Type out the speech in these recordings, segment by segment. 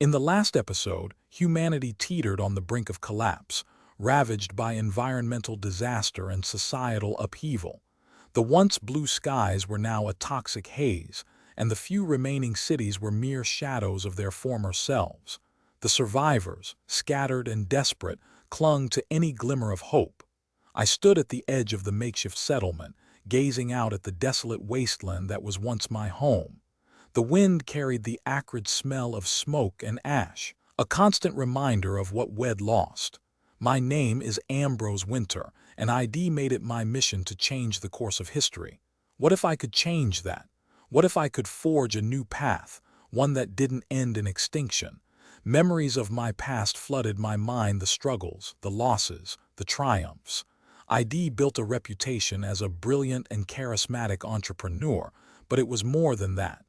In the last episode, humanity teetered on the brink of collapse, ravaged by environmental disaster and societal upheaval. The once blue skies were now a toxic haze, and the few remaining cities were mere shadows of their former selves. The survivors, scattered and desperate, clung to any glimmer of hope. I stood at the edge of the makeshift settlement, gazing out at the desolate wasteland that was once my home. The wind carried the acrid smell of smoke and ash, a constant reminder of what we'd lost. My name is Ambrose Wynter, and ID made it my mission to change the course of history. What if I could change that? What if I could forge a new path, one that didn't end in extinction? Memories of my past flooded my mind, the struggles, the losses, the triumphs. ID built a reputation as a brilliant and charismatic entrepreneur, but it was more than that.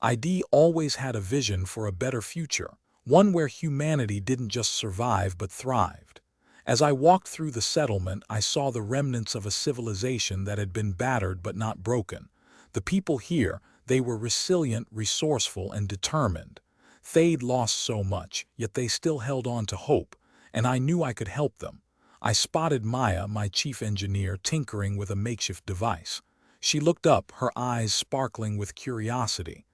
ID always had a vision for a better future, one where humanity didn't just survive but thrived. As I walked through the settlement, I saw the remnants of a civilization that had been battered but not broken. The people here, they were resilient, resourceful, and determined. They'd lost so much, yet they still held on to hope, and I knew I could help them. I spotted Maya, my chief engineer, tinkering with a makeshift device. She looked up, her eyes sparkling with curiosity.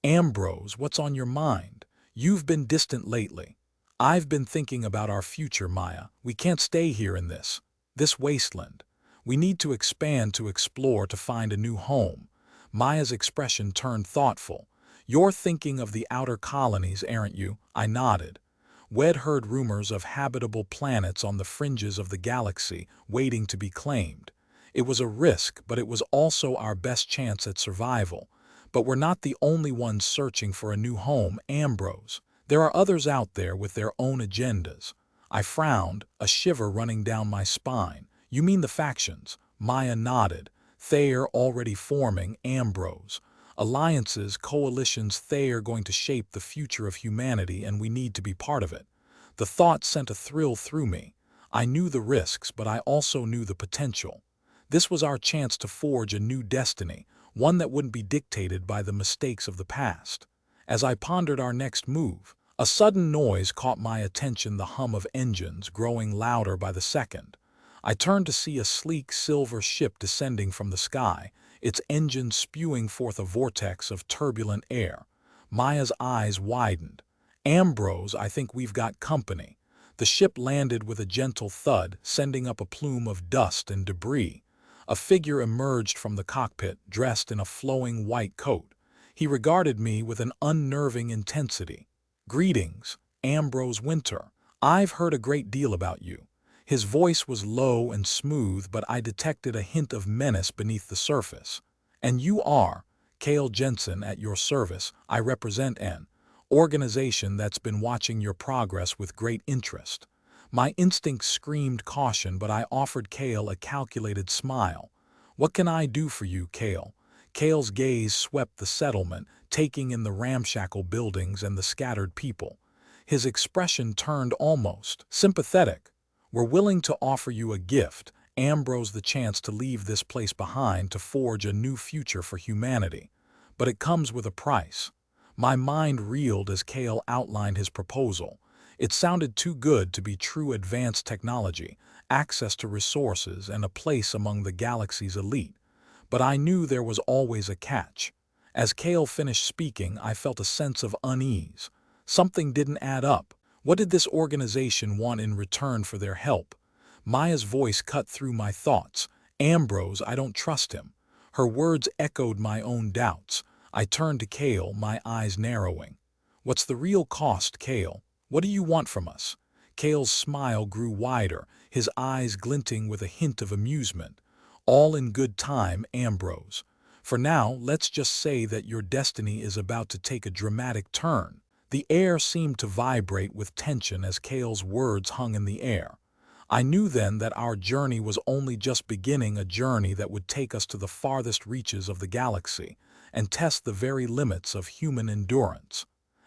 "Ambrose, what's on your mind? You've been distant lately." "I've been thinking about our future, Maya. We can't stay here in this wasteland. We need to expand, to explore, to find a new home." Maya's expression turned thoughtful. "You're thinking of the outer colonies, aren't you?" I nodded. We'd heard rumors of habitable planets on the fringes of the galaxy, waiting to be claimed. It was a risk, but it was also our best chance at survival. But we're not the only ones searching for a new home, Ambrose. There are others out there with their own agendas. I frowned, a shiver running down my spine. "You mean the factions?" Maya nodded. "They're already forming, Ambrose. Alliances, coalitions, they're going to shape the future of humanity, and we need to be part of it." The thought sent a thrill through me. I knew the risks, but I also knew the potential. This was our chance to forge a new destiny, one that wouldn't be dictated by the mistakes of the past. As I pondered our next move, a sudden noise caught my attention, the hum of engines growing louder by the second. I turned to see a sleek silver ship descending from the sky, its engines spewing forth a vortex of turbulent air. Maya's eyes widened. "Ambrose, I think we've got company." The ship landed with a gentle thud, sending up a plume of dust and debris. A figure emerged from the cockpit, dressed in a flowing white coat. He regarded me with an unnerving intensity. "Greetings, Ambrose Wynter. I've heard a great deal about you." His voice was low and smooth, but I detected a hint of menace beneath the surface. "And you are?" "Cale Jensen, at your service. I represent an organization that's been watching your progress with great interest." My instincts screamed caution, but I offered Cale a calculated smile. "What can I do for you, Cale?" Cale's gaze swept the settlement, taking in the ramshackle buildings and the scattered people. His expression turned almost sympathetic. "We're willing to offer you a gift, Ambrose, the chance to leave this place behind, to forge a new future for humanity. But it comes with a price." My mind reeled as Cale outlined his proposal. It sounded too good to be true: advanced technology, access to resources, and a place among the galaxy's elite. But I knew there was always a catch. As Cale finished speaking, I felt a sense of unease. Something didn't add up. What did this organization want in return for their help? Maya's voice cut through my thoughts. "Ambrose, I don't trust him." Her words echoed my own doubts. I turned to Cale, my eyes narrowing. "What's the real cost, Cale? What do you want from us?" Cale's smile grew wider, his eyes glinting with a hint of amusement. "All in good time, Ambrose. For now, let's just say that your destiny is about to take a dramatic turn." The air seemed to vibrate with tension as Cale's words hung in the air. I knew then that our journey was only just beginning, a journey that would take us to the farthest reaches of the galaxy and test the very limits of human endurance.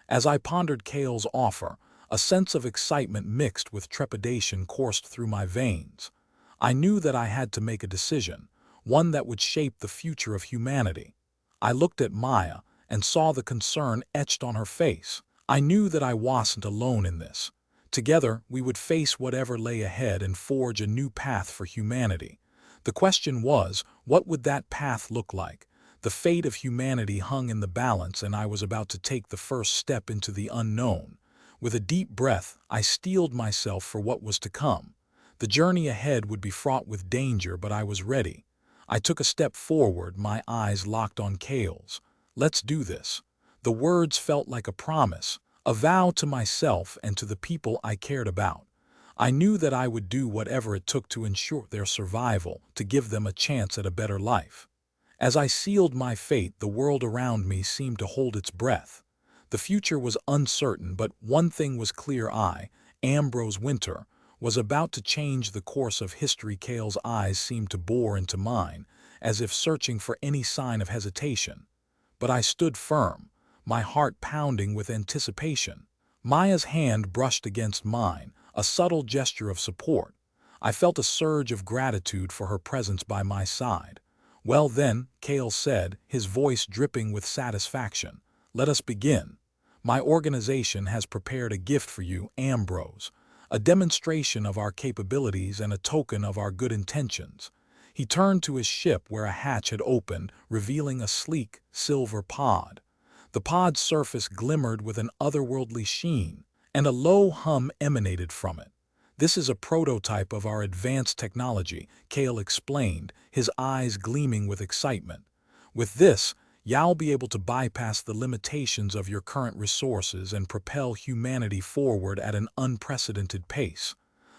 As I pondered Cale's offer, a sense of excitement mixed with trepidation coursed through my veins. I knew that I had to make a decision, one that would shape the future of humanity. I looked at Maya and saw the concern etched on her face. I knew that I wasn't alone in this. Together, we would face whatever lay ahead and forge a new path for humanity. The question was, what would that path look like? The fate of humanity hung in the balance, and I was about to take the first step into the unknown. With a deep breath, I steeled myself for what was to come. The journey ahead would be fraught with danger, but I was ready. I took a step forward, my eyes locked on Kale's. "Let's do this." The words felt like a promise, a vow to myself and to the people I cared about. I knew that I would do whatever it took to ensure their survival, to give them a chance at a better life. As I sealed my fate, the world around me seemed to hold its breath. The future was uncertain, but one thing was clear: Ambrose Wynter, was about to change the course of history. Kale's eyes seemed to bore into mine, as if searching for any sign of hesitation. But I stood firm, my heart pounding with anticipation. Maya's hand brushed against mine, a subtle gesture of support. I felt a surge of gratitude for her presence by my side. "Well then," Kale said, his voice dripping with satisfaction, "let us begin. My organization has prepared a gift for you, Ambrose, a demonstration of our capabilities and a token of our good intentions." He turned to his ship, where a hatch had opened, revealing a sleek, silver pod. The pod's surface glimmered with an otherworldly sheen, and a low hum emanated from it. "This is a prototype of our advanced technology," Kale explained, his eyes gleaming with excitement. "With this, you'll be able to bypass the limitations of your current resources and propel humanity forward at an unprecedented pace."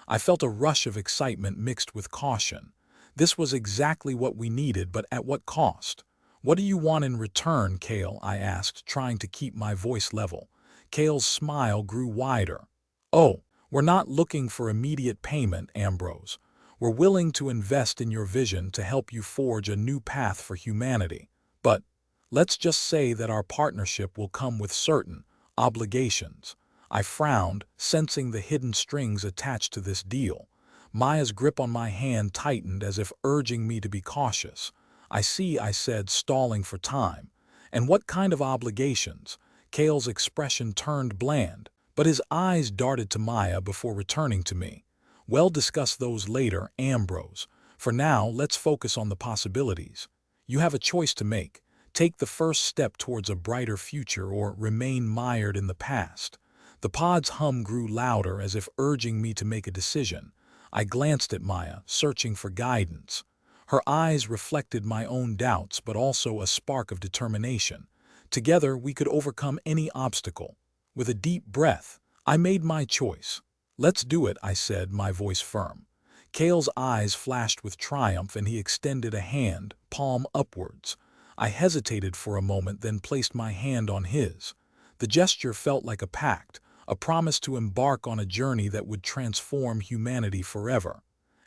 I felt a rush of excitement mixed with caution. This was exactly what we needed, but at what cost? "What do you want in return, Kale?" I asked, trying to keep my voice level. Kale's smile grew wider. "Oh, we're not looking for immediate payment, Ambrose. We're willing to invest in your vision to help you forge a new path for humanity. But let's just say that our partnership will come with certain obligations." I frowned, sensing the hidden strings attached to this deal. Maya's grip on my hand tightened, as if urging me to be cautious. "I see," I said, stalling for time. "And what kind of obligations?" Kale's expression turned bland, but his eyes darted to Maya before returning to me. "We'll discuss those later, Ambrose. For now, let's focus on the possibilities. You have a choice to make. Take the first step towards a brighter future, or remain mired in the past." The pod's hum grew louder, as if urging me to make a decision. I glanced at Maya, searching for guidance. Her eyes reflected my own doubts, but also a spark of determination. Together, we could overcome any obstacle. With a deep breath, I made my choice. "Let's do it," I said, my voice firm. Kale's eyes flashed with triumph, and he extended a hand, palm upwards. I hesitated for a moment, then placed my hand on his. The gesture felt like a pact, a promise to embark on a journey that would transform humanity forever.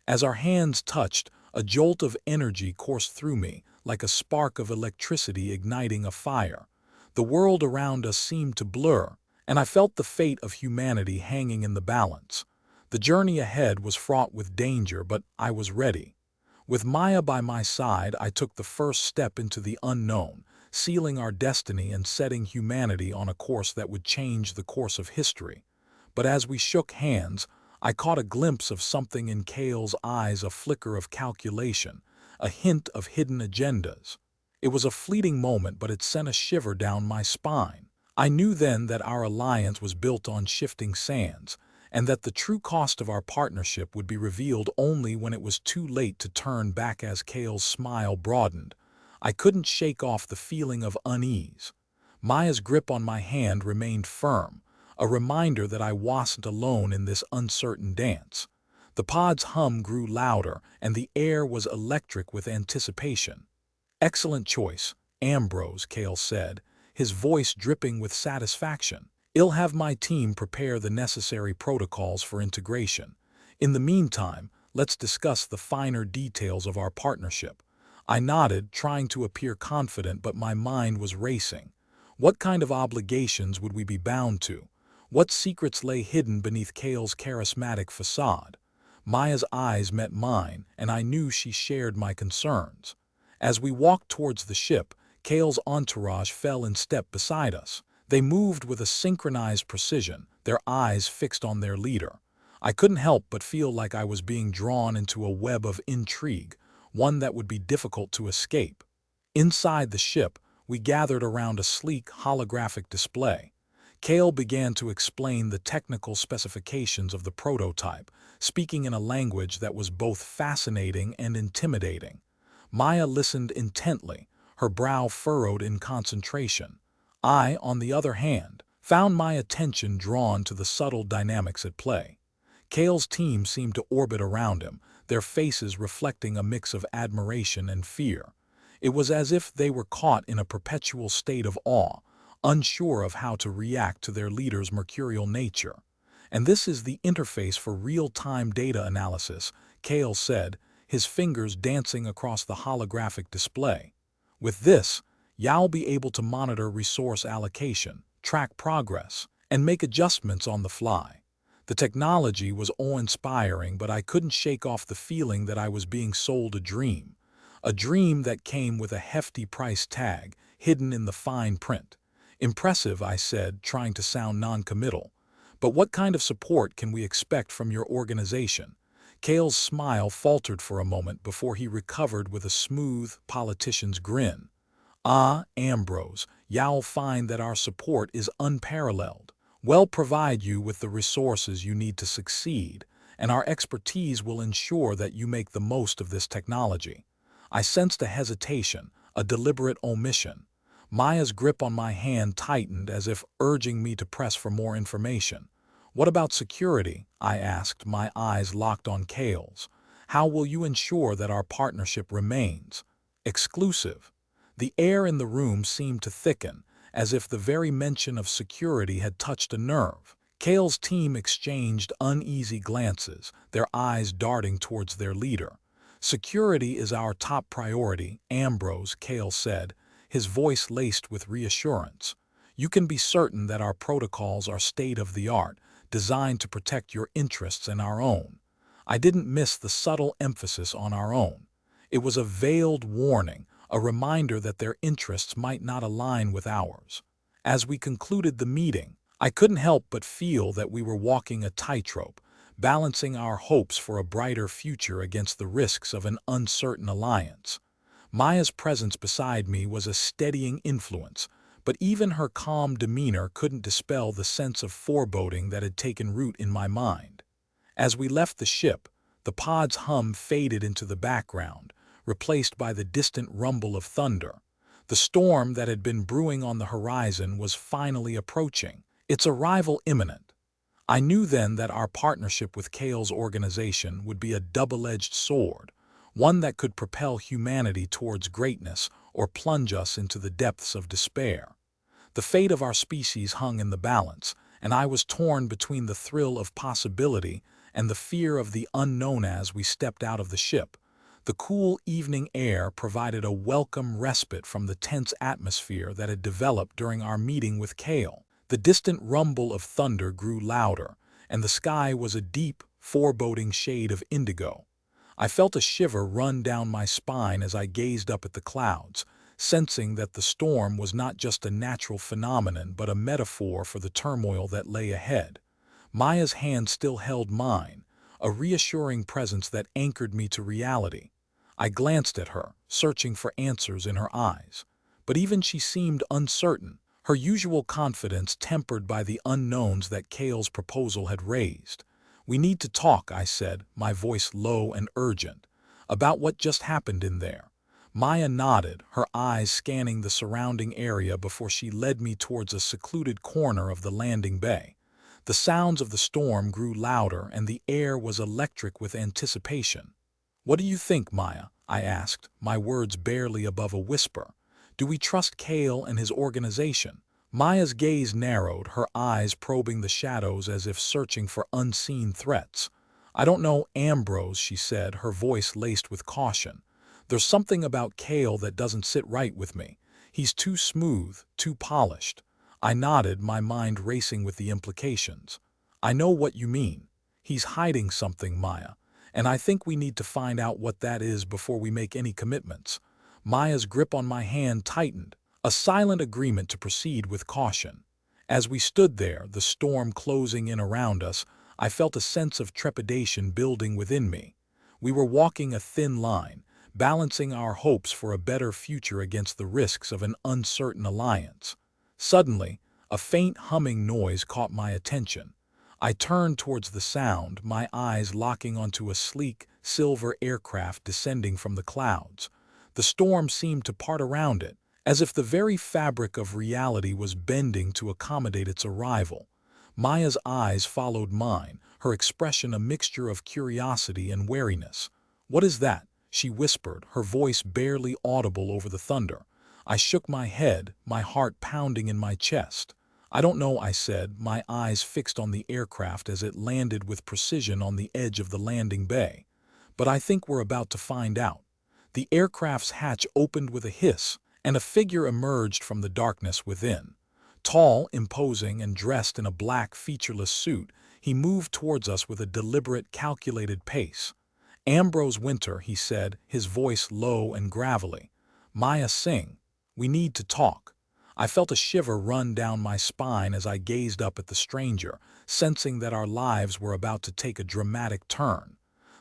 As our hands touched, a jolt of energy coursed through me, like a spark of electricity igniting a fire. The world around us seemed to blur, and I felt the fate of humanity hanging in the balance. The journey ahead was fraught with danger, but I was ready. With Maya by my side, I took the first step into the unknown, sealing our destiny and setting humanity on a course that would change the course of history. But as we shook hands, I caught a glimpse of something in Kale's eyes, a flicker of calculation, a hint of hidden agendas. It was a fleeting moment, but it sent a shiver down my spine. I knew then that our alliance was built on shifting sands, and that the true cost of our partnership would be revealed only when it was too late to turn back. As Kale's smile broadened, I couldn't shake off the feeling of unease. Maya's grip on my hand remained firm, a reminder that I wasn't alone in this uncertain dance. The pod's hum grew louder, and the air was electric with anticipation. "Excellent choice, Ambrose," Kale said, his voice dripping with satisfaction. "I'll have my team prepare the necessary protocols for integration. In the meantime, let's discuss the finer details of our partnership." I nodded, trying to appear confident, but my mind was racing. What kind of obligations would we be bound to? What secrets lay hidden beneath Kale's charismatic facade? Maya's eyes met mine, and I knew she shared my concerns. As we walked towards the ship, Kale's entourage fell in step beside us. They moved with a synchronized precision, their eyes fixed on their leader. I couldn't help but feel like I was being drawn into a web of intrigue, one that would be difficult to escape. Inside the ship, we gathered around a sleek holographic display. Kale began to explain the technical specifications of the prototype, speaking in a language that was both fascinating and intimidating. Maya listened intently, her brow furrowed in concentration. I, on the other hand, found my attention drawn to the subtle dynamics at play. Kale's team seemed to orbit around him, their faces reflecting a mix of admiration and fear. It was as if they were caught in a perpetual state of awe, unsure of how to react to their leader's mercurial nature. And this is the interface for real-time data analysis, Kale said, his fingers dancing across the holographic display. With this, you'll be able to monitor resource allocation, track progress, and make adjustments on the fly. The technology was awe-inspiring, but I couldn't shake off the feeling that I was being sold a dream that came with a hefty price tag hidden in the fine print. Impressive, I said, trying to sound non-committal. But what kind of support can we expect from your organization? Kale's smile faltered for a moment before he recovered with a smooth, politician's grin. Ah, Ambrose, you'll find that our support is unparalleled. We'll provide you with the resources you need to succeed, and our expertise will ensure that you make the most of this technology. I sensed a hesitation, a deliberate omission. Maya's grip on my hand tightened as if urging me to press for more information. What about security? I asked, my eyes locked on Kale's. How will you ensure that our partnership remains exclusive? The air in the room seemed to thicken, as if the very mention of security had touched a nerve. Kale's team exchanged uneasy glances, their eyes darting towards their leader. Security is our top priority, Ambrose, Kale said, his voice laced with reassurance. You can be certain that our protocols are state-of-the-art, designed to protect your interests and our own. I didn't miss the subtle emphasis on our own. It was a veiled warning, a reminder that their interests might not align with ours. As we concluded the meeting, I couldn't help but feel that we were walking a tightrope, balancing our hopes for a brighter future against the risks of an uncertain alliance. Maya's presence beside me was a steadying influence, but even her calm demeanor couldn't dispel the sense of foreboding that had taken root in my mind. As we left the ship, the pod's hum faded into the background, replaced by the distant rumble of thunder. The storm that had been brewing on the horizon was finally approaching, its arrival imminent. I knew then that our partnership with Kale's organization would be a double-edged sword, one that could propel humanity towards greatness or plunge us into the depths of despair. The fate of our species hung in the balance, and I was torn between the thrill of possibility and the fear of the unknown as we stepped out of the ship. The cool evening air provided a welcome respite from the tense atmosphere that had developed during our meeting with Kale. The distant rumble of thunder grew louder, and the sky was a deep, foreboding shade of indigo. I felt a shiver run down my spine as I gazed up at the clouds, sensing that the storm was not just a natural phenomenon but a metaphor for the turmoil that lay ahead. Maya's hand still held mine, a reassuring presence that anchored me to reality. I glanced at her, searching for answers in her eyes. But even she seemed uncertain, her usual confidence tempered by the unknowns that Kale's proposal had raised. "We need to talk," I said, my voice low and urgent, "about what just happened in there." Maya nodded, her eyes scanning the surrounding area before she led me towards a secluded corner of the landing bay. The sounds of the storm grew louder and the air was electric with anticipation. "What do you think, Maya?" I asked, my words barely above a whisper. "Do we trust Kale and his organization?" Maya's gaze narrowed, her eyes probing the shadows as if searching for unseen threats. "I don't know, Ambrose," she said, her voice laced with caution. "There's something about Kale that doesn't sit right with me. He's too smooth, too polished." I nodded, my mind racing with the implications. "I know what you mean. He's hiding something, Maya, and I think we need to find out what that is before we make any commitments." Maya's grip on my hand tightened, a silent agreement to proceed with caution. As we stood there, the storm closing in around us, I felt a sense of trepidation building within me. We were walking a thin line, balancing our hopes for a better future against the risks of an uncertain alliance. Suddenly, a faint humming noise caught my attention. I turned towards the sound, my eyes locking onto a sleek, silver aircraft descending from the clouds. The storm seemed to part around it, as if the very fabric of reality was bending to accommodate its arrival. Maya's eyes followed mine, her expression a mixture of curiosity and wariness. "What is that?" she whispered, her voice barely audible over the thunder. I shook my head, my heart pounding in my chest. "I don't know," I said, my eyes fixed on the aircraft as it landed with precision on the edge of the landing bay. "But I think we're about to find out." The aircraft's hatch opened with a hiss, and a figure emerged from the darkness within. Tall, imposing, and dressed in a black, featureless suit, he moved towards us with a deliberate, calculated pace. "Ambrose Wynter," he said, his voice low and gravelly. "Maya Singh, we need to talk." I felt a shiver run down my spine as I gazed up at the stranger, sensing that our lives were about to take a dramatic turn.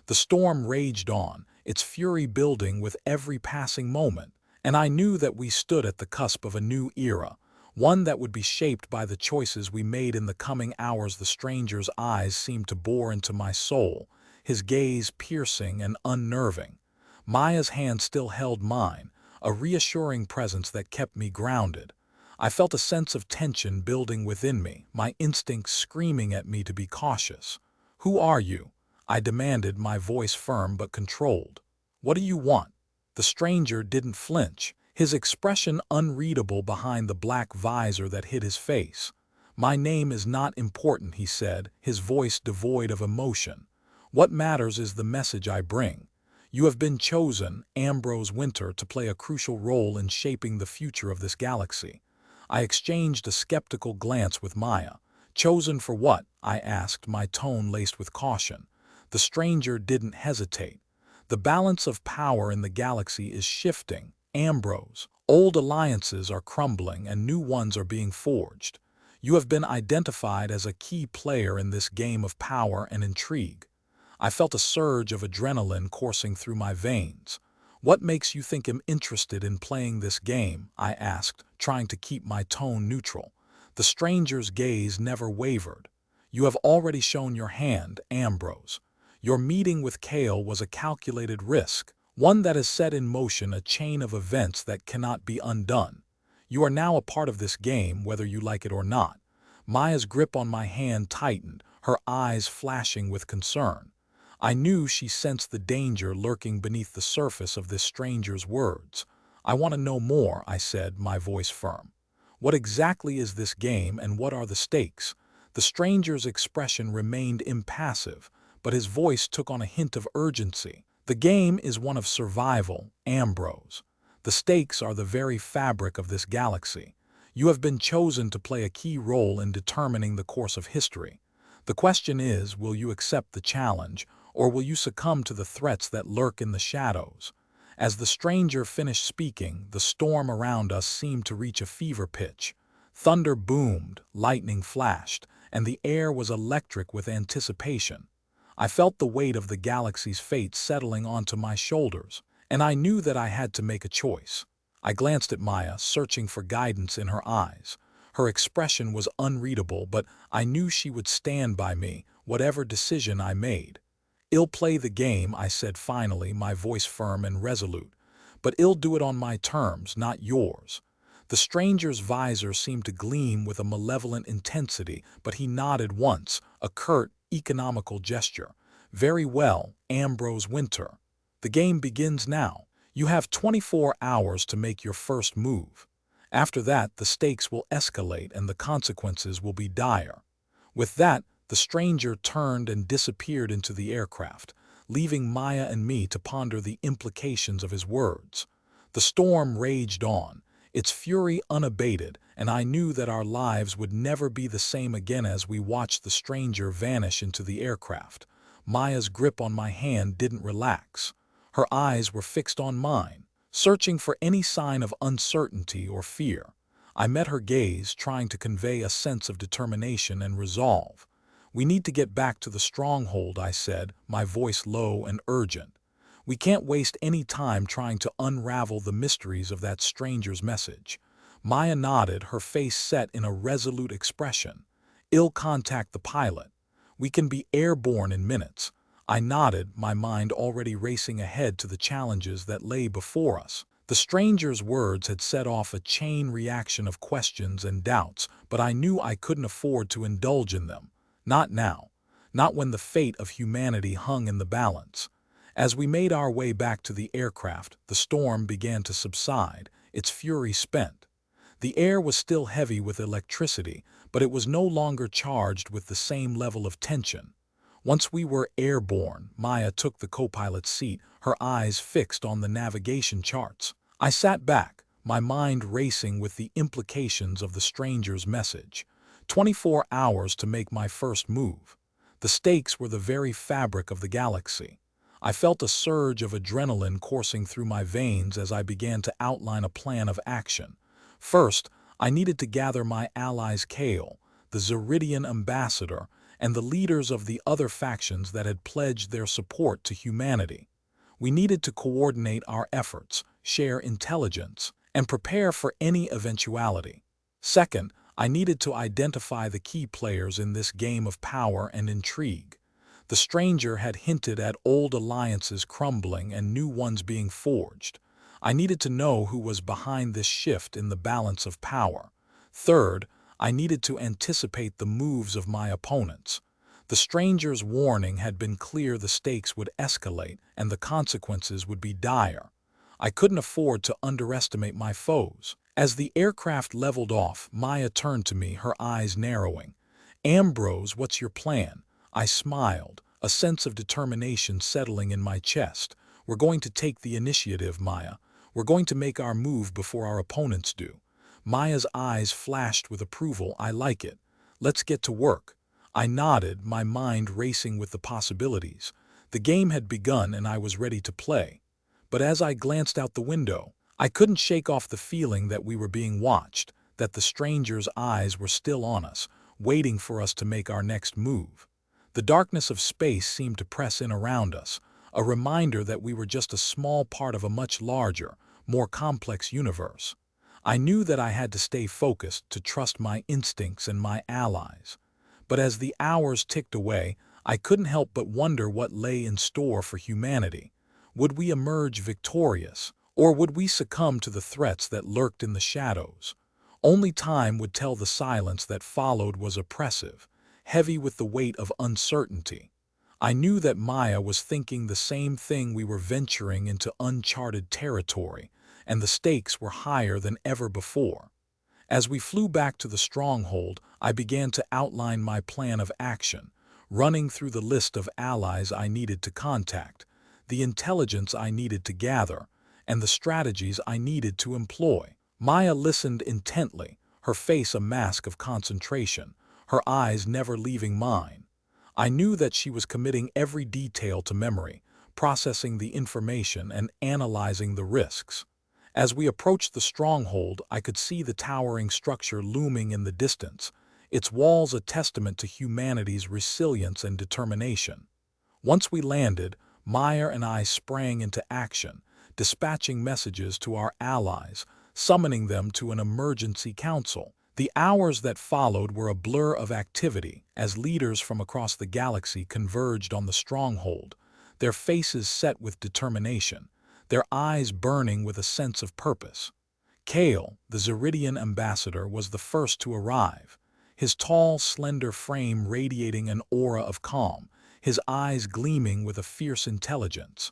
The storm raged on, its fury building with every passing moment, and I knew that we stood at the cusp of a new era, one that would be shaped by the choices we made in the coming hours. The stranger's eyes seemed to bore into my soul, his gaze piercing and unnerving. Maya's hand still held mine, a reassuring presence that kept me grounded. I felt a sense of tension building within me, my instincts screaming at me to be cautious. "Who are you?" I demanded, my voice firm but controlled. "What do you want?" The stranger didn't flinch, his expression unreadable behind the black visor that hid his face. "My name is not important," he said, his voice devoid of emotion. "What matters is the message I bring. You have been chosen, Ambrose Wynter, to play a crucial role in shaping the future of this galaxy." I exchanged a skeptical glance with Maya. "Chosen for what?" I asked, my tone laced with caution. The stranger didn't hesitate. "The balance of power in the galaxy is shifting, Ambrose. Old alliances are crumbling and new ones are being forged. You have been identified as a key player in this game of power and intrigue." I felt a surge of adrenaline coursing through my veins. "What makes you think I'm interested in playing this game?" I asked, trying to keep my tone neutral. The stranger's gaze never wavered. "You have already shown your hand, Ambrose. Your meeting with Kale was a calculated risk, one that has set in motion a chain of events that cannot be undone. You are now a part of this game, whether you like it or not." Maya's grip on my hand tightened, her eyes flashing with concern. I knew she sensed the danger lurking beneath the surface of this stranger's words. "I want to know more," I said, my voice firm. "What exactly is this game and what are the stakes?" The stranger's expression remained impassive, but his voice took on a hint of urgency. "The game is one of survival, Ambrose. The stakes are the very fabric of this galaxy. You have been chosen to play a key role in determining the course of history. The question is, will you accept the challenge, or will you succumb to the threats that lurk in the shadows?" As the stranger finished speaking, the storm around us seemed to reach a fever pitch. Thunder boomed, lightning flashed, and the air was electric with anticipation. I felt the weight of the galaxy's fate settling onto my shoulders, and I knew that I had to make a choice. I glanced at Maya, searching for guidance in her eyes. Her expression was unreadable, but I knew she would stand by me, whatever decision I made. "I'll play the game," I said finally, my voice firm and resolute. "But I'll do it on my terms, not yours." The stranger's visor seemed to gleam with a malevolent intensity, but he nodded once, a curt, economical gesture. "Very well, Ambrose Wynter. The game begins now. You have 24 hours to make your first move. After that, the stakes will escalate and the consequences will be dire." With that, the stranger turned and disappeared into the aircraft, leaving Maya and me to ponder the implications of his words. The storm raged on, its fury unabated, and I knew that our lives would never be the same again as we watched the stranger vanish into the aircraft. Maya's grip on my hand didn't relax. Her eyes were fixed on mine, searching for any sign of uncertainty or fear. I met her gaze, trying to convey a sense of determination and resolve. "We need to get back to the stronghold," I said, my voice low and urgent. "We can't waste any time trying to unravel the mysteries of that stranger's message." Maya nodded, her face set in a resolute expression. "I'll contact the pilot. We can be airborne in minutes." I nodded, my mind already racing ahead to the challenges that lay before us. The stranger's words had set off a chain reaction of questions and doubts, but I knew I couldn't afford to indulge in them. Not now. Not when the fate of humanity hung in the balance. As we made our way back to the aircraft, the storm began to subside, its fury spent. The air was still heavy with electricity, but it was no longer charged with the same level of tension. Once we were airborne, Maya took the co-pilot's seat, her eyes fixed on the navigation charts. I sat back, my mind racing with the implications of the stranger's message. 24 hours to make my first move. The stakes were the very fabric of the galaxy. I felt a surge of adrenaline coursing through my veins as I began to outline a plan of action. First, I needed to gather my allies Kale, the Zeridian ambassador, and the leaders of the other factions that had pledged their support to humanity. We needed to coordinate our efforts, share intelligence, and prepare for any eventuality. Second, I needed to identify the key players in this game of power and intrigue. The stranger had hinted at old alliances crumbling and new ones being forged. I needed to know who was behind this shift in the balance of power. Third, I needed to anticipate the moves of my opponents. The stranger's warning had been clear: the stakes would escalate and the consequences would be dire. I couldn't afford to underestimate my foes. As the aircraft leveled off, Maya turned to me, her eyes narrowing. "Ambrose, what's your plan?" I smiled, a sense of determination settling in my chest. "We're going to take the initiative, Maya. We're going to make our move before our opponents do." Maya's eyes flashed with approval. "I like it. Let's get to work." I nodded, my mind racing with the possibilities. The game had begun and I was ready to play. But as I glanced out the window, I couldn't shake off the feeling that we were being watched, that the stranger's eyes were still on us, waiting for us to make our next move. The darkness of space seemed to press in around us, a reminder that we were just a small part of a much larger, more complex universe. I knew that I had to stay focused, to trust my instincts and my allies. But as the hours ticked away, I couldn't help but wonder what lay in store for humanity. Would we emerge victorious, or would we succumb to the threats that lurked in the shadows? Only time would tell. The silence that followed was oppressive, heavy with the weight of uncertainty. I knew that Maya was thinking the same thing. We were venturing into uncharted territory, and the stakes were higher than ever before. As we flew back to the stronghold, I began to outline my plan of action, running through the list of allies I needed to contact, the intelligence I needed to gather, and the strategies I needed to employ. Maya listened intently, her face a mask of concentration, her eyes never leaving mine. I knew that she was committing every detail to memory, processing the information and analyzing the risks. As we approached the stronghold, I could see the towering structure looming in the distance, its walls a testament to humanity's resilience and determination. Once we landed, Maya and I sprang into action, dispatching messages to our allies, summoning them to an emergency council. The hours that followed were a blur of activity as leaders from across the galaxy converged on the stronghold, their faces set with determination, their eyes burning with a sense of purpose. Kale, the Zeridian ambassador, was the first to arrive, his tall, slender frame radiating an aura of calm, his eyes gleaming with a fierce intelligence.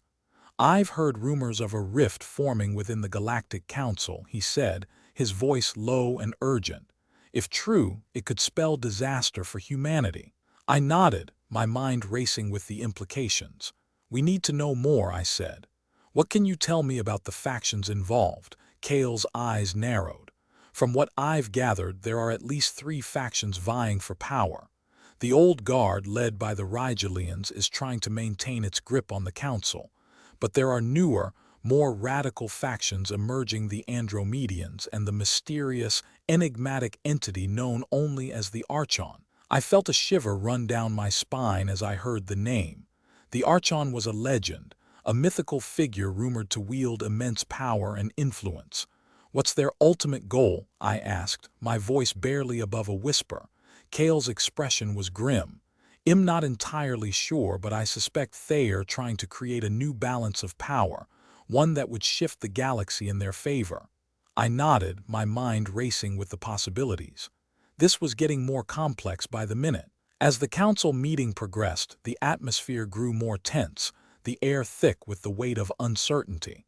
"I've heard rumors of a rift forming within the Galactic Council," he said, his voice low and urgent. "If true, it could spell disaster for humanity." I nodded, my mind racing with the implications. "We need to know more," I said. "What can you tell me about the factions involved?" Kale's eyes narrowed. "From what I've gathered, there are at least 3 factions vying for power. The Old Guard, led by the Rigelians, is trying to maintain its grip on the Council. But there are newer, more radical factions emerging: the Andromedians and the mysterious, enigmatic entity known only as the Archon. I felt a shiver run down my spine as I heard the name. The Archon was a legend, a mythical figure rumored to wield immense power and influence. "What's their ultimate goal?" I asked, my voice barely above a whisper. Kale's expression was grim. "I'm not entirely sure, but I suspect they're trying to create a new balance of power, one that would shift the galaxy in their favor." I nodded, my mind racing with the possibilities. This was getting more complex by the minute. As the council meeting progressed, the atmosphere grew more tense, the air thick with the weight of uncertainty.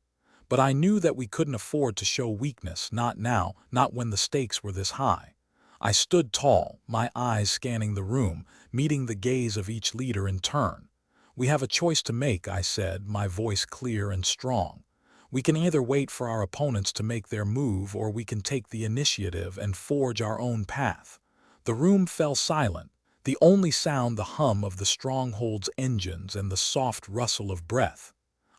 But I knew that we couldn't afford to show weakness, not now, not when the stakes were this high. I stood tall, my eyes scanning the room, meeting the gaze of each leader in turn. "We have a choice to make," I said, my voice clear and strong. "We can either wait for our opponents to make their move, or we can take the initiative and forge our own path." The room fell silent, the only sound the hum of the stronghold's engines and the soft rustle of breath.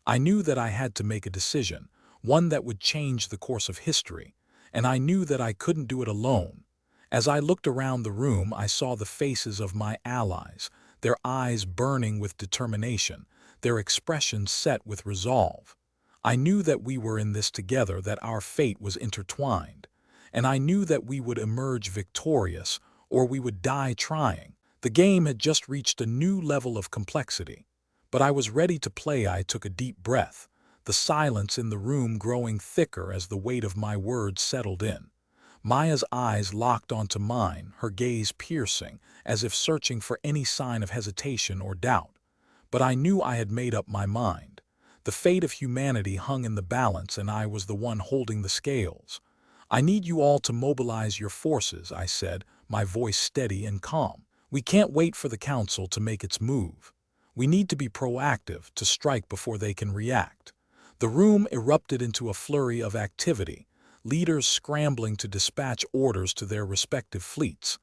I knew that I had to make a decision, one that would change the course of history, and I knew that I couldn't do it alone. As I looked around the room, I saw the faces of my allies, their eyes burning with determination, their expressions set with resolve. I knew that we were in this together, that our fate was intertwined, and I knew that we would emerge victorious, or we would die trying. The game had just reached a new level of complexity. But I was ready to play. I took a deep breath, the silence in the room growing thicker as the weight of my words settled in. Maya's eyes locked onto mine, her gaze piercing, as if searching for any sign of hesitation or doubt. But I knew I had made up my mind. The fate of humanity hung in the balance, and I was the one holding the scales. "I need you all to mobilize your forces," I said, my voice steady and calm. "We can't wait for the council to make its move. We need to be proactive, to strike before they can react." The room erupted into a flurry of activity, leaders scrambling to dispatch orders to their respective fleets.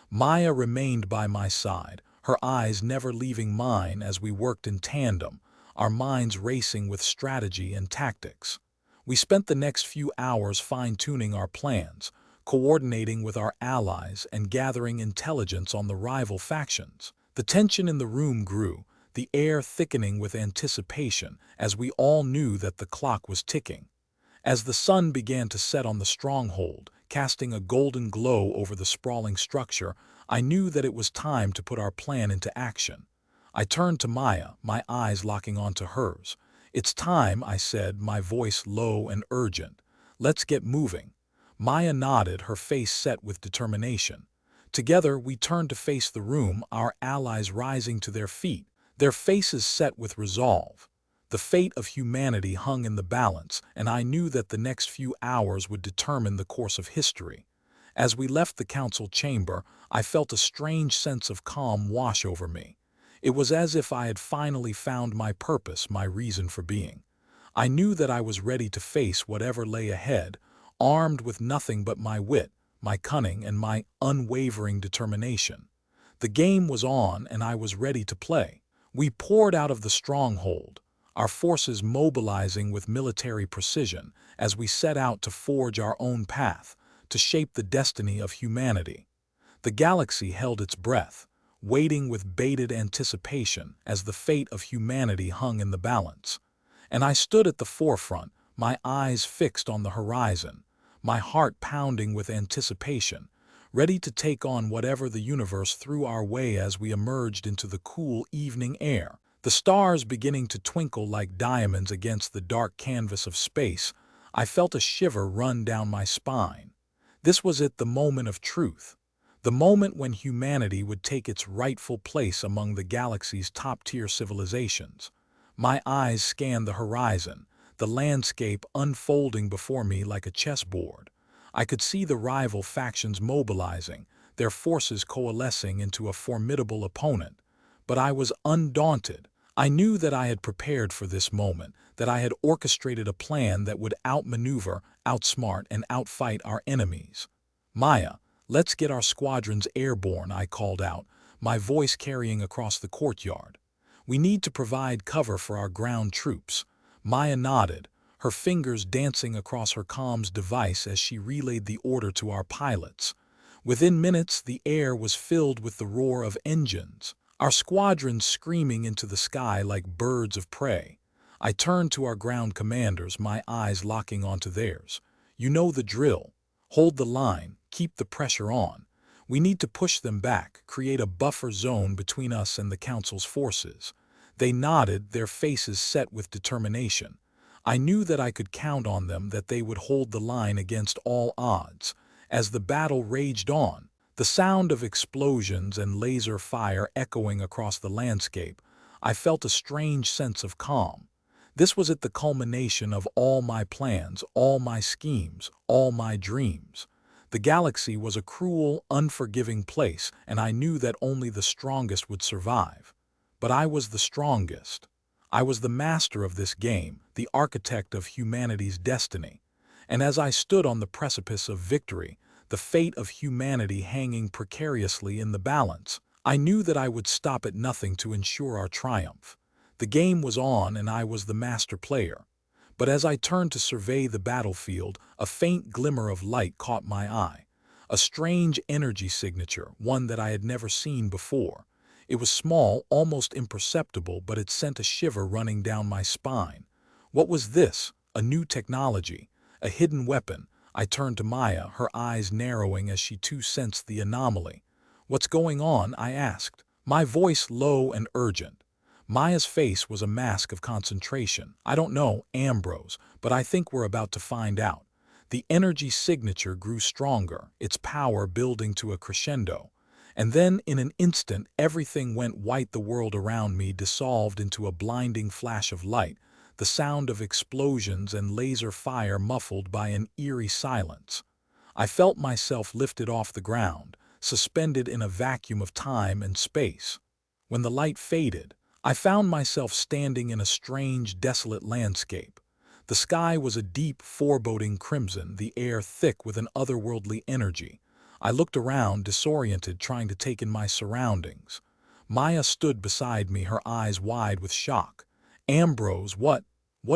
Maya remained by my side, her eyes never leaving mine as we worked in tandem, our minds racing with strategy and tactics. We spent the next few hours fine-tuning our plans, coordinating with our allies and gathering intelligence on the rival factions. The tension in the room grew, the air thickening with anticipation, as we all knew that the clock was ticking. As the sun began to set on the stronghold, casting a golden glow over the sprawling structure, I knew that it was time to put our plan into action. I turned to Maya, my eyes locking onto hers. "It's time," I said, my voice low and urgent. "Let's get moving." Maya nodded, her face set with determination. Together, we turned to face the room, our allies rising to their feet, their faces set with resolve. The fate of humanity hung in the balance, and I knew that the next few hours would determine the course of history. As we left the council chamber, I felt a strange sense of calm wash over me. It was as if I had finally found my purpose, my reason for being. I knew that I was ready to face whatever lay ahead, armed with nothing but my wit, my cunning, and my unwavering determination. The game was on, and I was ready to play. We poured out of the stronghold, our forces mobilizing with military precision as we set out to forge our own path, to shape the destiny of humanity. The galaxy held its breath, waiting with bated anticipation as the fate of humanity hung in the balance. And I stood at the forefront, my eyes fixed on the horizon, my heart pounding with anticipation, ready to take on whatever the universe threw our way. As we emerged into the cool evening air, the stars beginning to twinkle like diamonds against the dark canvas of space, I felt a shiver run down my spine. This was it, the moment of truth. The moment when humanity would take its rightful place among the galaxy's top-tier civilizations. My eyes scanned the horizon, the landscape unfolding before me like a chessboard. I could see the rival factions mobilizing, their forces coalescing into a formidable opponent. But I was undaunted. I knew that I had prepared for this moment, that I had orchestrated a plan that would outmaneuver, outsmart, and outfight our enemies. "Maya, let's get our squadrons airborne," I called out, my voice carrying across the courtyard. "We need to provide cover for our ground troops." Maya nodded, her fingers dancing across her comms device as she relayed the order to our pilots. Within minutes, the air was filled with the roar of engines, our squadrons screaming into the sky like birds of prey. I turned to our ground commanders, my eyes locking onto theirs. "You know the drill. Hold the line, keep the pressure on. We need to push them back, create a buffer zone between us and the Council's forces." They nodded, their faces set with determination. I knew that I could count on them, that they would hold the line against all odds. As the battle raged on, the sound of explosions and laser fire echoing across the landscape, I felt a strange sense of calm. This was at the culmination of all my plans, all my schemes, all my dreams. The galaxy was a cruel, unforgiving place, and I knew that only the strongest would survive. But I was the strongest. I was the master of this game, the architect of humanity's destiny. And as I stood on the precipice of victory, the fate of humanity hanging precariously in the balance, I knew that I would stop at nothing to ensure our triumph. The game was on, and I was the master player. But as I turned to survey the battlefield, a faint glimmer of light caught my eye. A strange energy signature, one that I had never seen before. It was small, almost imperceptible, but it sent a shiver running down my spine. What was this? A new technology? A hidden weapon? I turned to Maya, her eyes narrowing as she too sensed the anomaly. "What's going on?" I asked, my voice low and urgent. Maya's face was a mask of concentration. "I don't know, Ambrose, but I think we're about to find out." The energy signature grew stronger, its power building to a crescendo. And then, in an instant, everything went white. The world around me dissolved into a blinding flash of light, the sound of explosions and laser fire muffled by an eerie silence. I felt myself lifted off the ground, suspended in a vacuum of time and space. When the light faded, I found myself standing in a strange, desolate landscape. The sky was a deep, foreboding crimson, the air thick with an otherworldly energy. I looked around, disoriented, trying to take in my surroundings. Maya stood beside me, her eyes wide with shock. "Ambrose, what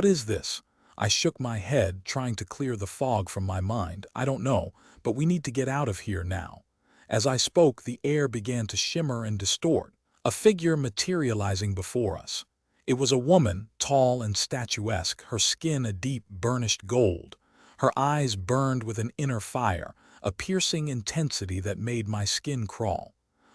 is this?" I shook my head, trying to clear the fog from my mind. "I don't know, but we need to get out of here now." As I spoke, the air began to shimmer and distort, a figure materializing before us. It was a woman, tall and statuesque, her skin a deep, burnished gold. Her eyes burned with an inner fire, a piercing intensity that made my skin crawl.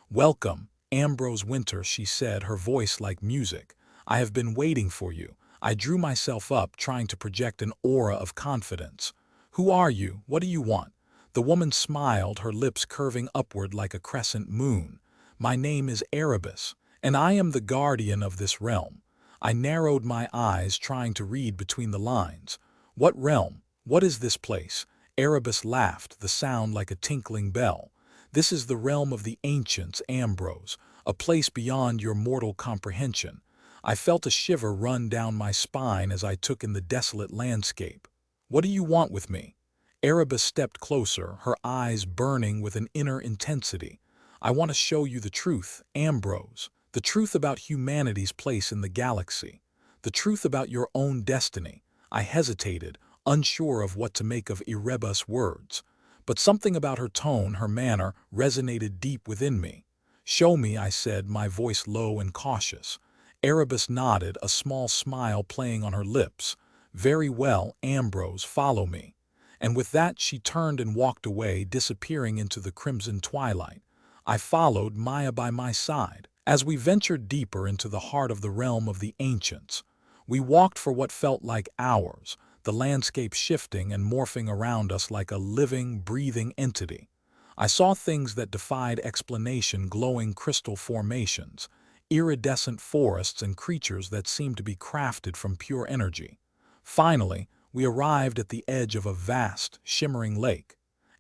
"Welcome, Ambrose Wynter," she said, her voice like music. "I have been waiting for you." I drew myself up, trying to project an aura of confidence. "Who are you? What do you want?" The woman smiled, her lips curving upward like a crescent moon. "My name is Erebus, and I am the guardian of this realm." I narrowed my eyes, trying to read between the lines. "What realm? What is this place?" Erebus laughed, the sound like a tinkling bell. "This is the realm of the ancients, Ambrose, a place beyond your mortal comprehension." I felt a shiver run down my spine as I took in the desolate landscape. "What do you want with me?" Erebus stepped closer, her eyes burning with an inner intensity. "I want to show you the truth, Ambrose. The truth about humanity's place in the galaxy. The truth about your own destiny." I hesitated, unsure of what to make of Erebus' words. But something about her tone, her manner, resonated deep within me. "Show me," I said, my voice low and cautious. Erebus nodded, a small smile playing on her lips. "Very well, Ambrose, follow me." And with that she turned and walked away, disappearing into the crimson twilight. I followed, Maya by my side. As we ventured deeper into the heart of the realm of the ancients, we walked for what felt like hours, the landscape shifting and morphing around us like a living, breathing entity. I saw things that defied explanation: glowing crystal formations, iridescent forests, and creatures that seemed to be crafted from pure energy. Finally, we arrived at the edge of a vast, shimmering lake.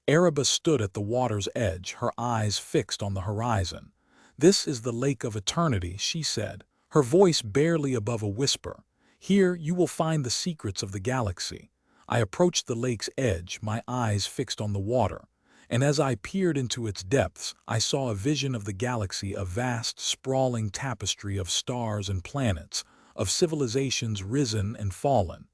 Erebus stood at the water's edge, her eyes fixed on the horizon. "This is the Lake of Eternity," she said, her voice barely above a whisper. "Here you will find the secrets of the galaxy." I approached the lake's edge, my eyes fixed on the water. And as I peered into its depths, I saw a vision of the galaxy, a vast, sprawling tapestry of stars and planets, of civilizations risen and fallen.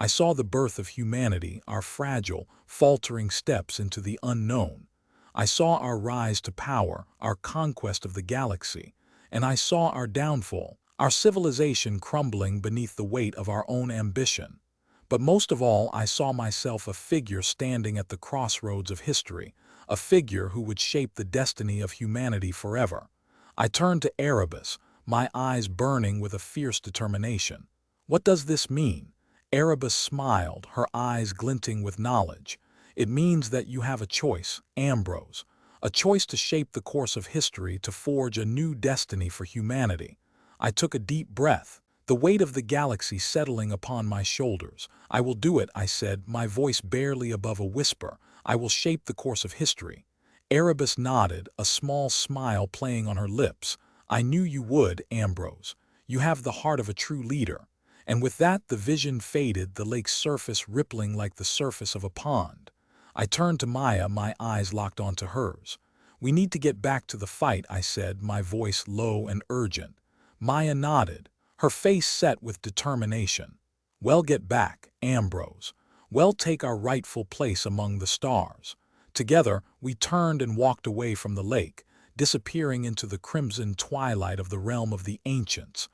I saw the birth of humanity, our fragile, faltering steps into the unknown. I saw our rise to power, our conquest of the galaxy, and I saw our downfall, our civilization crumbling beneath the weight of our own ambition. But most of all, I saw myself a figure standing at the crossroads of history, a figure who would shape the destiny of humanity forever. I turned to Erebus, my eyes burning with a fierce determination. What does this mean? Erebus smiled, her eyes glinting with knowledge. It means that you have a choice, Ambrose. A choice to shape the course of history, to forge a new destiny for humanity. I took a deep breath, the weight of the galaxy settling upon my shoulders. I will do it, I said, my voice barely above a whisper. I will shape the course of history. Erebus nodded, a small smile playing on her lips. I knew you would, Ambrose. You have the heart of a true leader. And with that, the vision faded, the lake's surface rippling like the surface of a pond. I turned to Maya, my eyes locked onto hers. We need to get back to the fight, I said, my voice low and urgent. Maya nodded, her face set with determination. Well, get back, Ambrose. Well, take our rightful place among the stars. Together, we turned and walked away from the lake, disappearing into the crimson twilight of the realm of the ancients.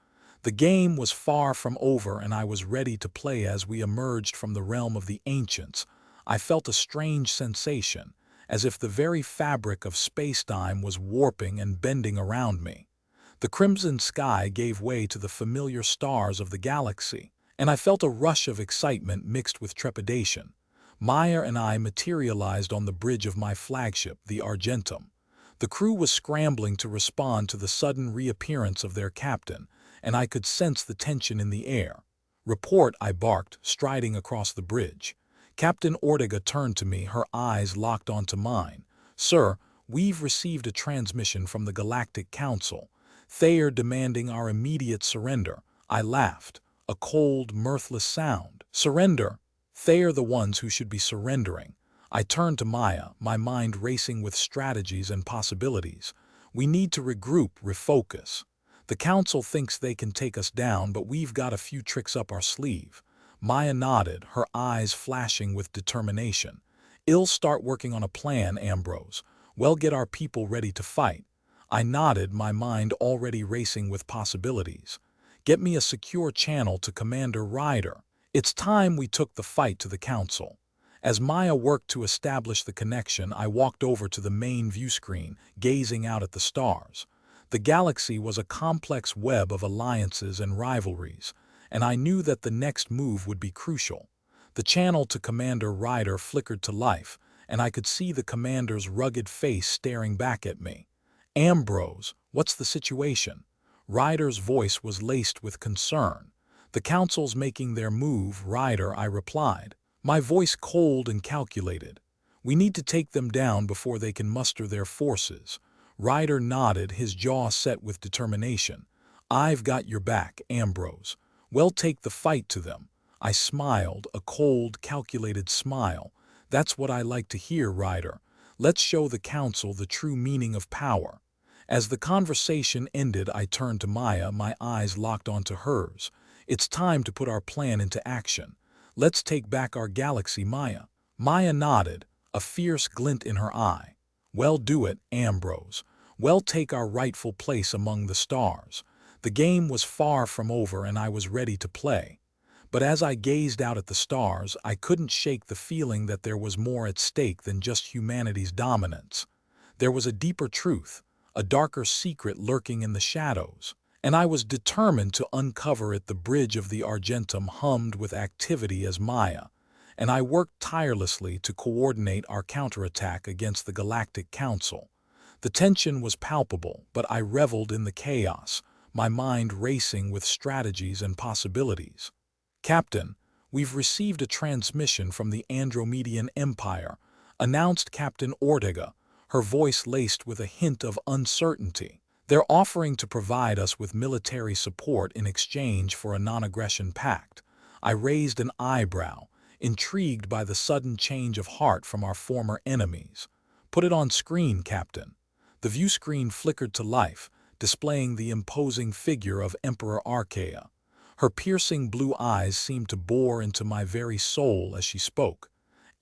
The game was far from over, and I was ready to play. As we emerged from the realm of the ancients, I felt a strange sensation, as if the very fabric of space-time was warping and bending around me. The crimson sky gave way to the familiar stars of the galaxy, and I felt a rush of excitement mixed with trepidation. Maya and I materialized on the bridge of my flagship, the Argentum. The crew was scrambling to respond to the sudden reappearance of their captain, and I could sense the tension in the air. Report, I barked, striding across the bridge. Captain Ortega turned to me, her eyes locked onto mine. Sir, we've received a transmission from the Galactic Council. They are demanding our immediate surrender. I laughed. A cold, mirthless sound. Surrender? They are the ones who should be surrendering. I turned to Maya, my mind racing with strategies and possibilities. We need to regroup, refocus. The Council thinks they can take us down, but we've got a few tricks up our sleeve. Maya nodded, her eyes flashing with determination. I'll start working on a plan, Ambrose. We'll get our people ready to fight. I nodded, my mind already racing with possibilities. Get me a secure channel to Commander Ryder. It's time we took the fight to the Council. As Maya worked to establish the connection, I walked over to the main view screen, gazing out at the stars. The galaxy was a complex web of alliances and rivalries, and I knew that the next move would be crucial. The channel to Commander Ryder flickered to life, and I could see the commander's rugged face staring back at me. Ambrose, what's the situation? Ryder's voice was laced with concern. The Council's making their move, Ryder, I replied, my voice cold and calculated. We need to take them down before they can muster their forces. Ryder nodded, his jaw set with determination. I've got your back, Ambrose. We'll take the fight to them. I smiled, a cold, calculated smile. That's what I like to hear, Ryder. Let's show the Council the true meaning of power. As the conversation ended, I turned to Maya, my eyes locked onto hers. It's time to put our plan into action. Let's take back our galaxy, Maya. Maya nodded, a fierce glint in her eye. Well, do it, Ambrose. Well, take our rightful place among the stars. The game was far from over, and I was ready to play. But as I gazed out at the stars, I couldn't shake the feeling that there was more at stake than just humanity's dominance. There was a deeper truth, a darker secret lurking in the shadows, and I was determined to uncover it. The bridge of the Argentum hummed with activity as Maya and I worked tirelessly to coordinate our counterattack against the Galactic Council. The tension was palpable, but I reveled in the chaos, my mind racing with strategies and possibilities. Captain, we've received a transmission from the Andromedian Empire, announced Captain Ortega, her voice laced with a hint of uncertainty. They're offering to provide us with military support in exchange for a non-aggression pact. I raised an eyebrow, intrigued by the sudden change of heart from our former enemies. Put it on screen, Captain. The view screen flickered to life, displaying the imposing figure of Emperor Archaea. Her piercing blue eyes seemed to bore into my very soul as she spoke.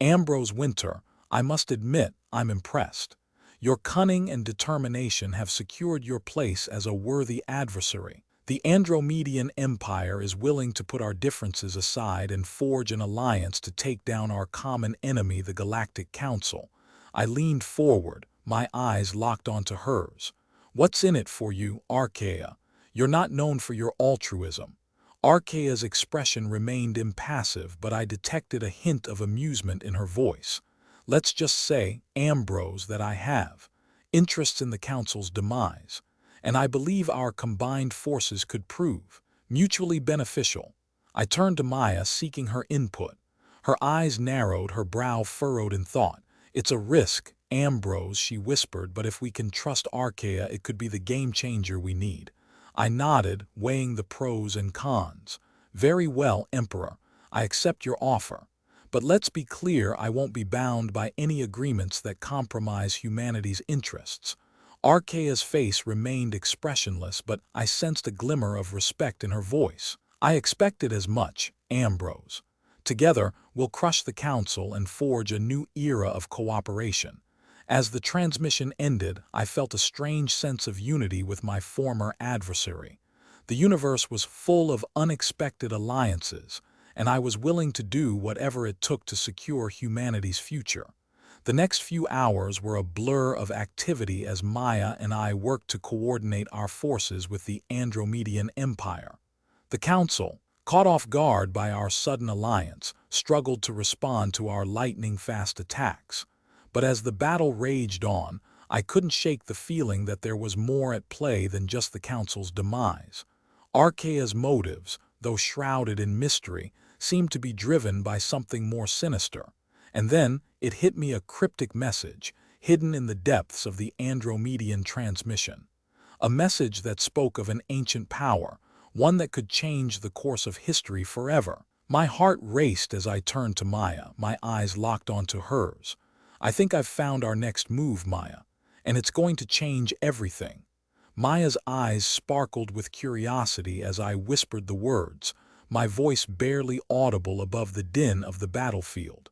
"Ambrose Wynter, I must admit I'm impressed. Your cunning and determination have secured your place as a worthy adversary. The Andromedian Empire is willing to put our differences aside and forge an alliance to take down our common enemy, the Galactic Council." I leaned forward, my eyes locked onto hers. "What's in it for you, Archaea? You're not known for your altruism." Archaea's expression remained impassive, but I detected a hint of amusement in her voice. "Let's just say, Ambrose, that I have interests in the Council's demise, and I believe our combined forces could prove mutually beneficial." I turned to Maya, seeking her input. Her eyes narrowed, her brow furrowed in thought. "It's a risk, Ambrose," she whispered, "but if we can trust Archaea, it could be the game changer we need." I nodded, weighing the pros and cons. "Very well, Emperor. I accept your offer. But let's be clear, I won't be bound by any agreements that compromise humanity's interests." Archaea's face remained expressionless, but I sensed a glimmer of respect in her voice. "I expected as much, Ambrose. Together, we'll crush the Council and forge a new era of cooperation." As the transmission ended, I felt a strange sense of unity with my former adversary. The universe was full of unexpected alliances, and I was willing to do whatever it took to secure humanity's future. The next few hours were a blur of activity as Maya and I worked to coordinate our forces with the Andromedian Empire. The Council, caught off guard by our sudden alliance, struggled to respond to our lightning-fast attacks. But as the battle raged on, I couldn't shake the feeling that there was more at play than just the Council's demise. Archaea's motives, though shrouded in mystery, seemed to be driven by something more sinister. And then it hit me, a cryptic message, hidden in the depths of the Andromedian transmission. A message that spoke of an ancient power, one that could change the course of history forever. My heart raced as I turned to Maya, my eyes locked onto hers. "I think I've found our next move, Maya, and it's going to change everything." Maya's eyes sparkled with curiosity as I whispered the words, my voice barely audible above the din of the battlefield.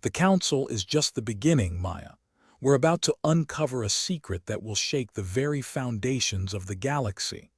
"The Council is just the beginning, Maya. We're about to uncover a secret that will shake the very foundations of the galaxy."